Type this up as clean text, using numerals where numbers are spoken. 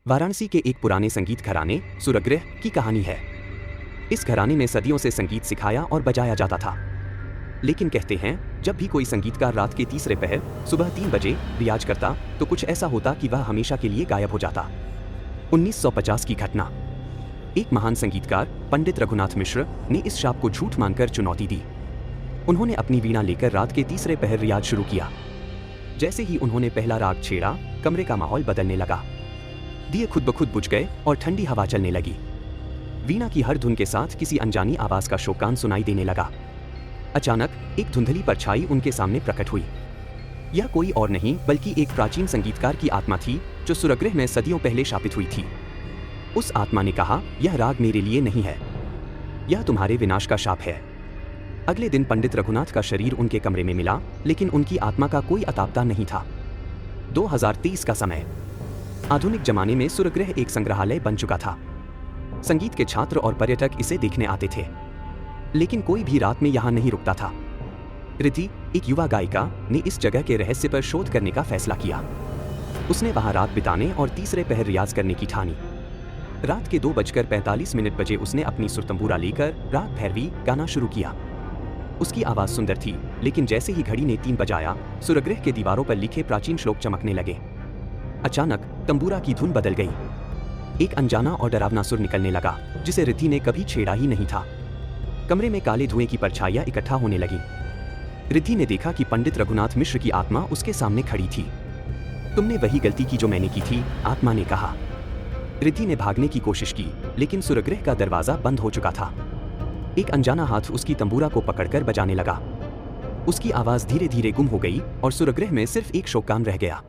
वाराणसी के एक पुराने संगीत घराने सुरगृह की कहानी है। इस घराने में सदियों से संगीत सिखाया और बजाया जाता था। लेकिन कहते हैं जब भी कोई संगीतकार रात के तीसरे पहर सुबह 3 बजे रियाज करता तो कुछ ऐसा होता कि वह हमेशा के लिए गायब हो जाता। 1950 की घटना। एक महान संगीतकार पंडित रघुनाथ मिश्र ने इस शाप को झूठ मानकर चुनौती दी। उन्होंने अपनी वीणा लेकर रात के तीसरे पहर रियाज शुरू किया। जैसे ही उन्होंने पहला राग छेड़ा, कमरे का माहौल बदलने लगा। दिए खुद ब खुद बुझ गए और ठंडी हवा चलने लगी। वीणा की हर धुन के साथ किसी अनजानी आवाज का शोकान सुनाई देने लगा। अचानक एक धुंधली परछाई उनके सामने प्रकट हुई। यह कोई और नहीं बल्कि एक प्राचीन संगीतकार की आत्मा थी जो सुरगृह में सदियों पहले शापित हुई थी। उस आत्मा ने कहा, यह राग मेरे लिए नहीं है, यह तुम्हारे विनाश का शाप है। अगले दिन पंडित रघुनाथ का शरीर उनके कमरे में मिला, लेकिन उनकी आत्मा का कोई अतापता नहीं था। 2023 का समय। आधुनिक जमाने में सुरगृह एक संग्रहालय बन चुका था। संगीत के छात्र और पर्यटक इसे देखने आते थे, लेकिन कोई भी रात में यहाँ नहीं रुकता था। रिद्धि, एक युवा गायिका, ने इस जगह के रहस्य पर शोध करने का फैसला किया। उसने वहां रात बिताने और तीसरे पहर रियाज करने की ठानी। रात के 2:45 बजे उसने अपनी सुरतंबूरा लेकर राग भैरवी गाना शुरू किया। उसकी आवाज सुंदर थी, लेकिन जैसे ही घड़ी ने 3 बजाया, सुरगृह के दीवारों पर लिखे प्राचीन श्लोक चमकने लगे। अचानक तंबूरा की धुन बदल गई। एक अनजाना और डरावना सुर निकलने लगा, जिसे रिद्धि ने कभी छेड़ा ही नहीं था। कमरे में काले धुएं की परछाइयां इकट्ठा होने लगी। रिद्धि ने देखा कि पंडित रघुनाथ मिश्र की आत्मा उसके सामने खड़ी थी। तुमने वही गलती की जो मैंने की थी, आत्मा ने कहा। रिद्धि ने भागने की कोशिश की, लेकिन सुरगृह का दरवाजा बंद हो चुका था। एक अनजाना हाथ उसकी तंबूरा को पकड़कर बजाने लगा। उसकी आवाज धीरे धीरे गुम हो गई और सुरगृह में सिर्फ एक शोकान रह गया।